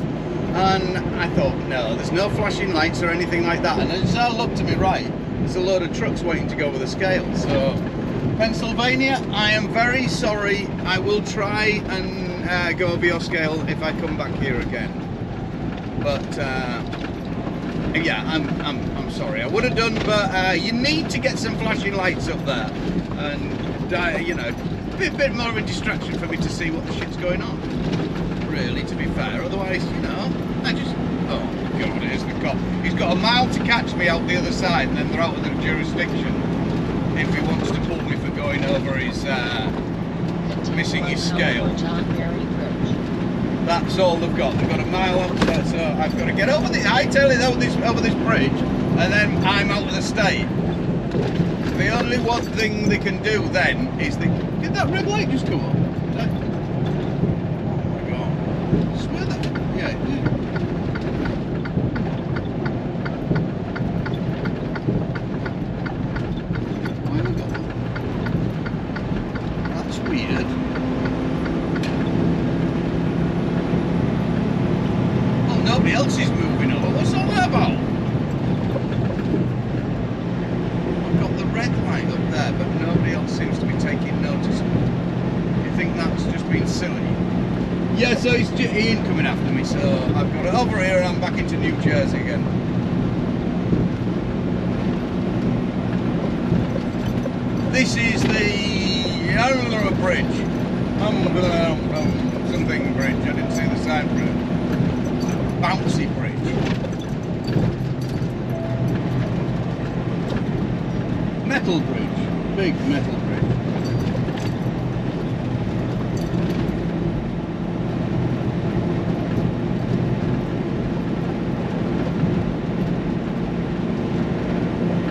And I thought, no, there's no flashing lights or anything like that. And as I looked to my right, there's a load of trucks waiting to go over the scale. So, Pennsylvania, I am very sorry. I will try and go over your scale if I come back here again. But yeah, I'm sorry. I would have done, but you need to get some flashing lights up there, and you know, a bit more of a distraction for me to see what the shit's going on. Really, to be fair. Otherwise, you know, I just oh god, here's the cop. He's got a mile to catch me out the other side, and then they're out of their jurisdiction if he wants to pull me for going over his missing his scale. That's all they've got. They've got a mile up there, so I've got to get over the over this bridge, and then I'm out of the state. The only one thing they can do then is did that red light just come on? Oh my god! I swear that yeah it did. Why have I got that? That's weird. Nobody else is moving over. What's all that about? I've got the red light up there, but nobody else seems to be taking notice of it. Do you think that's just been silly? Yeah, so he ain't coming after me, so I've got it over here and I'm back into New Jersey again. This is the bridge. Something bridge. I didn't see the sign for it. Bouncy bridge. Metal bridge. Big metal bridge.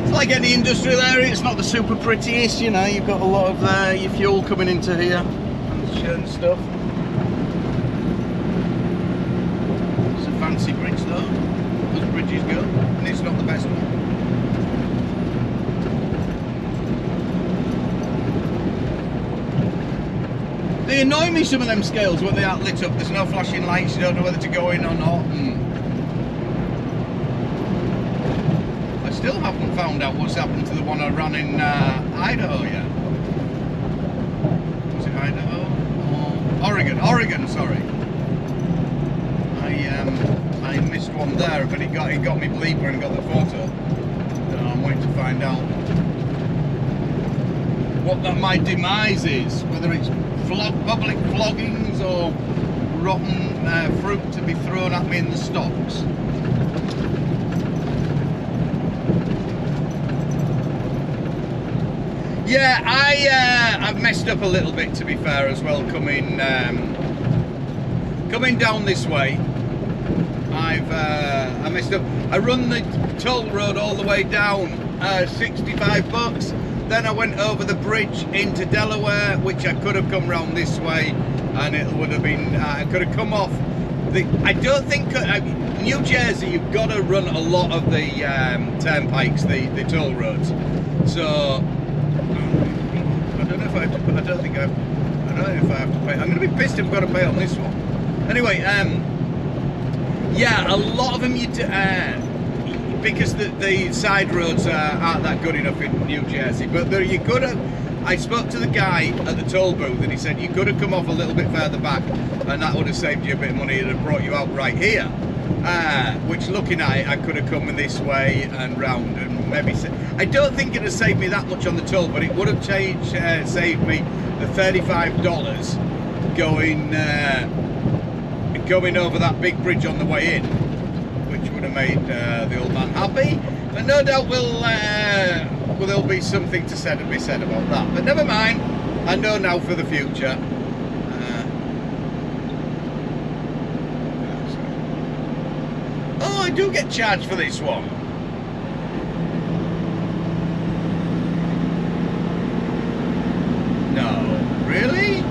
It's like any industrial area, it's not the super prettiest, you know, you've got a lot of your fuel coming into here and stuff. It's a fancy bridge though, as bridges go, and it's not the best one. They annoy me, some of them scales, when they aren't lit up. There's no flashing lights, you don't know whether to go in or not. I still haven't found out what's happened to the one I ran in Idaho yet. Was it Idaho? Or Oregon, sorry. I missed one there, but it got me bleeper and got the photo. I'm waiting to find out what my demise is, whether it's public floggings or rotten fruit to be thrown at me in the stocks. Yeah, I've messed up a little bit, to be fair, as well, coming down this way. I messed up. I run the toll road all the way down, $65. Then I went over the bridge into Delaware, which I could have come round this way, and it would have been, I could have come off the, I don't think, New Jersey, you've got to run a lot of the turnpikes, the toll roads. So, I don't know if I have to, I don't know if I have to pay. I'm going to be pissed if I've got to pay on this one. Anyway, yeah, a lot of them you because the side roads aren't that good enough in New Jersey, but you could have. I spoke to the guy at the toll booth and he said you could have come off a little bit further back and that would have saved you a bit of money and have brought you out right here. Which, looking at it, I could have come in this way and round and maybe. I don't think it would have saved me that much on the toll, but it would have saved me the $35 going over that big bridge on the way in, which would have made the old man happy. But no doubt there'll be something to be said about that. But never mind, I know now for the future. Oh, I do get charged for this one. No, really?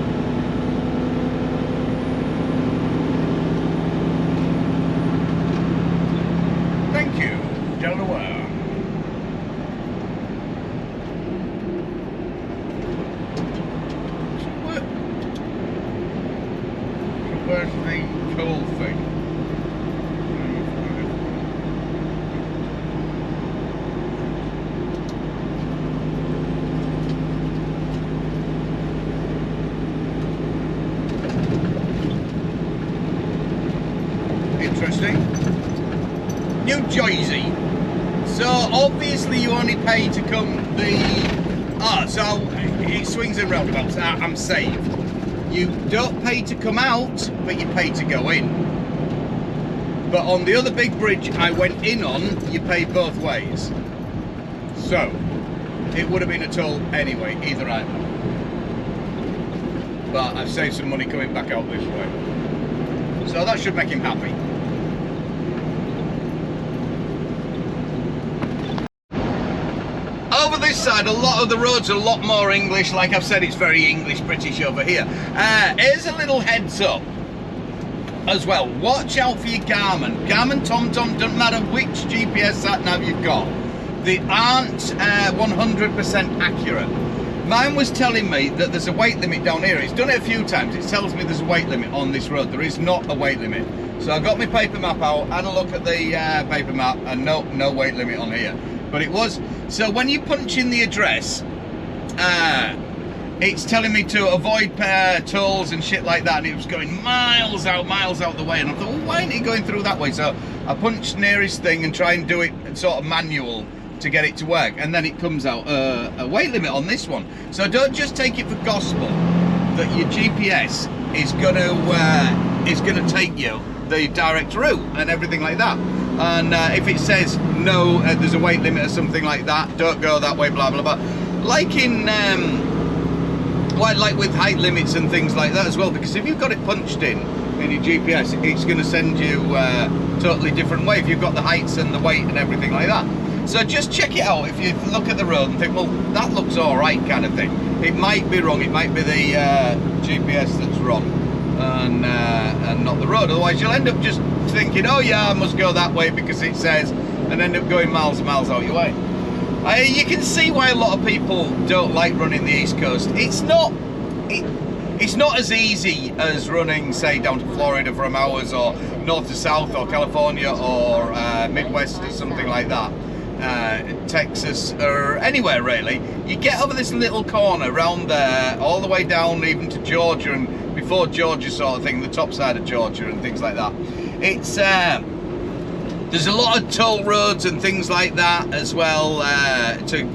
Thank you, Delaware. Where's the toll thing? Interesting. New Jersey. So obviously you only pay to come so it swings and roundabouts. I'm saved. You don't pay to come out, but you pay to go in. But on the other big bridge I went in on, you pay both ways. So it would have been a toll anyway, either either. But I've saved some money coming back out this way. So that should make him happy. Over this side, a lot of the roads are a lot more English. Like I've said, it's very English British over here. Here's a little heads up as well. Watch out for your Garmin. Garmin, TomTom, doesn't matter which GPS sat nav you've got. They aren't 100% accurate. Mine was telling me that there's a weight limit down here. It's done it a few times. It tells me there's a weight limit on this road. There is not a weight limit. So I got my paper map out, had a look at the paper map, and no weight limit on here. But it was. So when you punch in the address, it's telling me to avoid tolls and shit like that, and it was going miles out the way, and I thought, well, why isn't it going through that way? So I punched nearest thing and try and do it sort of manual to get it to work, and then it comes out a weight limit on this one. So don't just take it for gospel that your GPS is gonna take you the direct route and everything like that. And if it says no, there's a weight limit or something like that, don't go that way, blah blah blah. Like in like with height limits and things like that as well, because if you've got it punched in your GPS, it's going to send you a totally different way if you've got the heights and the weight and everything like that. So just check it out. If you look at the road and think, well, that looks all right, kind of thing. It might be wrong. It might be the GPS that's wrong, and not the road. Otherwise, you'll end up just thinking, oh yeah, I must go that way because it says, and end up going miles and miles out your way. You can see why a lot of people don't like running the East Coast. It's not as easy as running, say, down to Florida for hours, or north to south, or California, or Midwest, or something like that. Texas, or anywhere really. You get over this little corner around there, all the way down even to Georgia, and before Georgia sort of thing, the top side of Georgia and things like that. It's there's a lot of toll roads and things like that as well to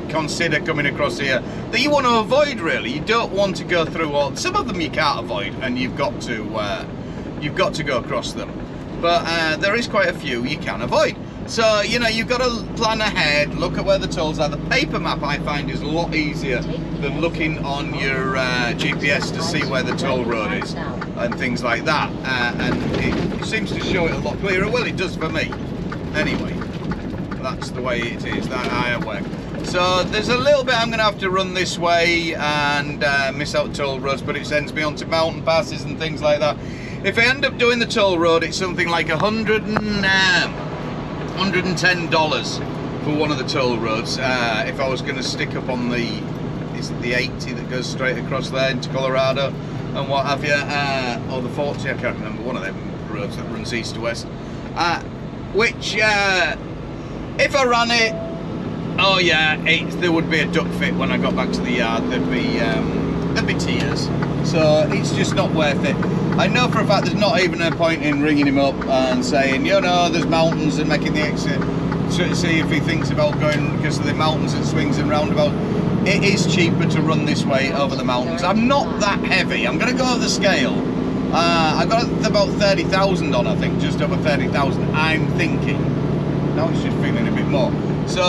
consider coming across here that you want to avoid. Really, you don't want to go through all. Some of them you can't avoid, and you've got to go across them. But there is quite a few you can avoid. So you know, you've got to plan ahead, look at where the tolls are. The paper map I find is a lot easier than looking on your GPS to see where the toll road is and things like that. And it seems to show it a lot clearer. Well, it does for me. Anyway, that's the way it is. That I work. So there's a little bit I'm going to have to run this way and miss out toll roads, but it sends me onto mountain passes and things like that. If I end up doing the toll road, it's something like $110 for one of the toll roads. If I was going to stick up on the 80 that goes straight across there into Colorado and what have you, or the 40, I can't remember, one of them roads that runs east to west. Which, if I ran it, oh yeah, there would be a duck fit when I got back to the yard. There'd be tears. So it's just not worth it. I know for a fact there's not even a point in ringing him up and saying, you know, there's mountains, and making the exit to see if he thinks about going because of the mountains and swings and roundabouts. It is cheaper to run this way over the mountains. I'm not that heavy. I'm going to go over the scale. I've got about 30,000 on, I think, just over 30,000. I'm thinking. Now it's just feeling a bit more. So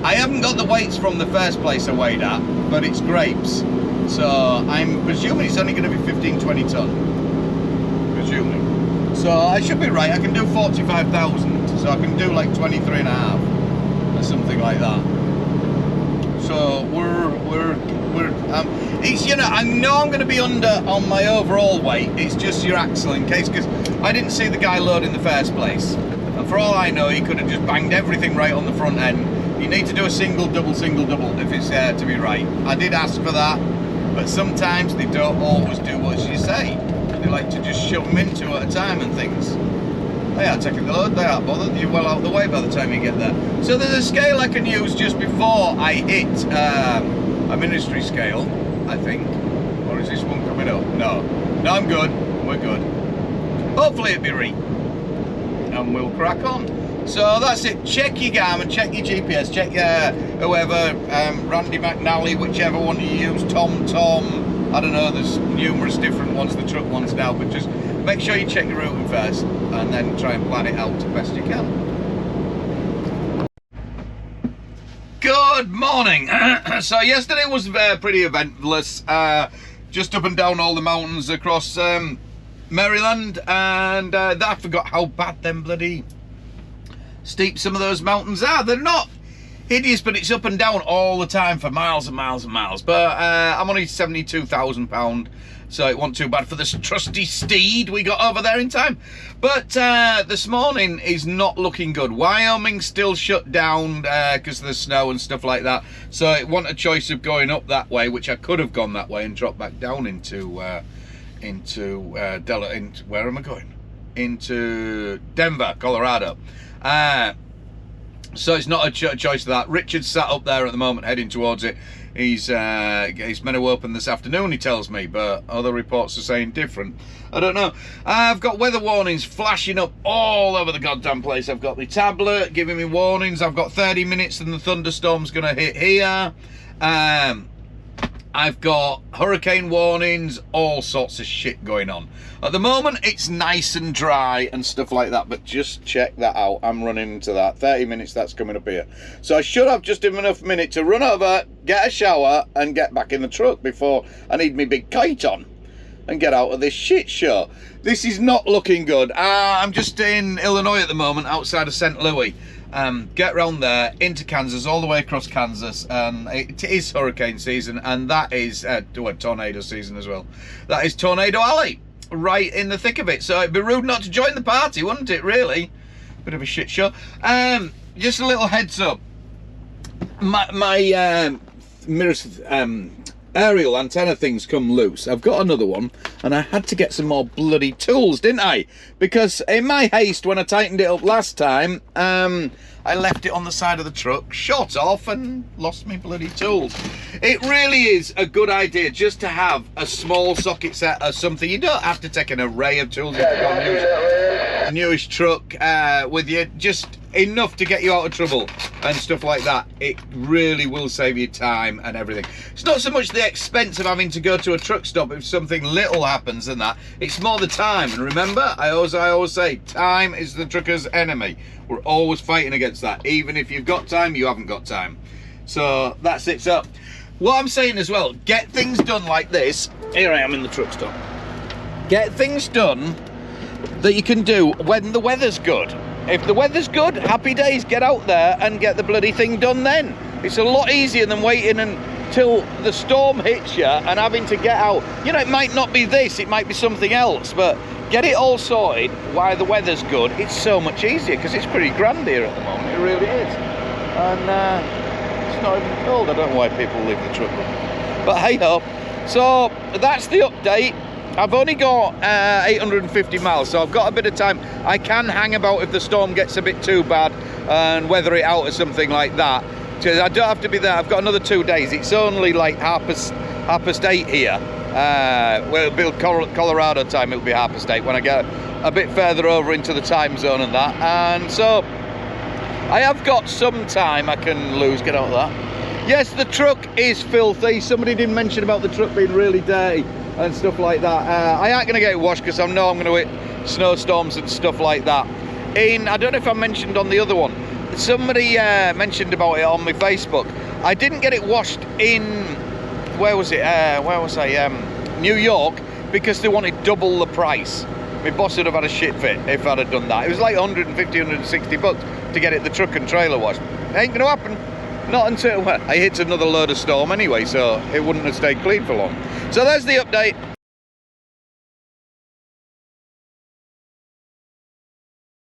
I haven't got the weights from the first place I weighed at, but it's grapes. So I'm presuming it's only going to be 15-20 ton. Presuming. So I should be right. I can do 45,000. So I can do like 23.5 or something like that. So it's, you know, I know I'm going to be under on my overall weight. It's just your axle in case, because I didn't see the guy load in the first place. And for all I know, he could have just banged everything right on the front end. You need to do a single double if it's to be right. I did ask for that, but sometimes they don't always do what you say. They like to just shove them in two at a time and things. They are taking the load, they aren't bothered. You're well out of the way by the time you get there. So there's a scale I can use just before I hit a ministry scale, I think. Or is this one coming up? No, I'm good. We're good. Hopefully it'll be right. And we'll crack on. So that's it. Check your Garmin, check your GPS, check your whoever, Randy McNally, whichever one you use, Tom. I don't know, there's numerous different ones, the truck ones now, but just make sure you check your routing first and then try and plan it out as best you can. Good morning. So yesterday was pretty eventless, just up and down all the mountains across Maryland, and I forgot how bad them bloody steep some of those mountains are. They're not hideous, but it's up and down all the time for miles and miles and miles. But I'm only £72,000, so it wasn't too bad for this trusty steed we got over there in time. But this morning is not looking good. Wyoming's still shut down because of the snow and stuff like that. So it wasn't a choice of going up that way, which I could have gone that way and dropped back down into where am I going? Into Denver, Colorado. So it's not a choice of that. Richard's sat up there at the moment heading towards it. He's meant to open this afternoon, he tells me, but other reports are saying different. I don't know. I've got weather warnings flashing up all over the goddamn place. I've got the tablet giving me warnings. I've got 30 minutes and the thunderstorm's going to hit here. I've got hurricane warnings, all sorts of shit going on. At the moment, it's nice and dry and stuff like that, but just check that out. I'm running into that. 30 minutes, that's coming up here. So I should have just enough minute to run over, get a shower, and get back in the truck before I need my big kite on. and get out of this shit show. This is not looking good. I'm just in Illinois at the moment, outside of St. Louis. Get round there, into Kansas, all the way across Kansas, and it is hurricane season, and that is tornado season as well. That is Tornado Alley, right in the thick of it. So it'd be rude not to join the party, wouldn't it, really? Bit of a shit show. Just a little heads up. My mirrors, aerial antenna things come loose. I've got another one, and I had to get some more bloody tools, didn't I? Because in my haste, when I tightened it up last time, I left it on the side of the truck, shot off, and lost my bloody tools. It really is a good idea just to have a small socket set or something. You don't have to take an array of tools if you've got a newish truck with you. Just enough to get you out of trouble and stuff like that. It really will save you time and everything. It's not so much the expense of having to go to a truck stop if something little happens than that. It's more the time. And remember, I always say, time is the trucker's enemy. We're always fighting against that. Even if you've got time, you haven't got time. So that's it. So what I'm saying as well, get things done like this. Here I am in the truck stop. Get things done that you can do when the weather's good. If the weather's good, happy days, get out there and get the bloody thing done then. It's a lot easier than waiting until the storm hits you and having to get out. You know, it might not be this, it might be something else, but get it all sorted while the weather's good. It's so much easier because it's pretty grand here at the moment, it really is. And it's not even cold. I don't know why people leave the truck on. But hey ho. So that's the update. I've only got 850 miles, so I've got a bit of time. I can hang about if the storm gets a bit too bad and weather it out or something like that. So I don't have to be there. I've got another 2 days. It's only like half past 8 here. Well, it'll be Colorado time, it'll be 8:30 when I get a bit further over into the time zone and that. And so I have got some time I can lose, get out of that. Yes, the truck is filthy. Somebody did mention about the truck being really dirty and stuff like that. I ain't gonna get it washed because I know I'm gonna hit snowstorms and stuff like that. I don't know if I mentioned on the other one, somebody mentioned about it on my Facebook. I didn't get it washed in, where was I, New York, because they wanted double the price. My boss would have had a shit fit if I'd have done that. It was like 150, 160 bucks to get it the truck and trailer washed. It ain't gonna happen. Not until I hit another load of storm anyway, so it wouldn't have stayed clean for long. So there's the update.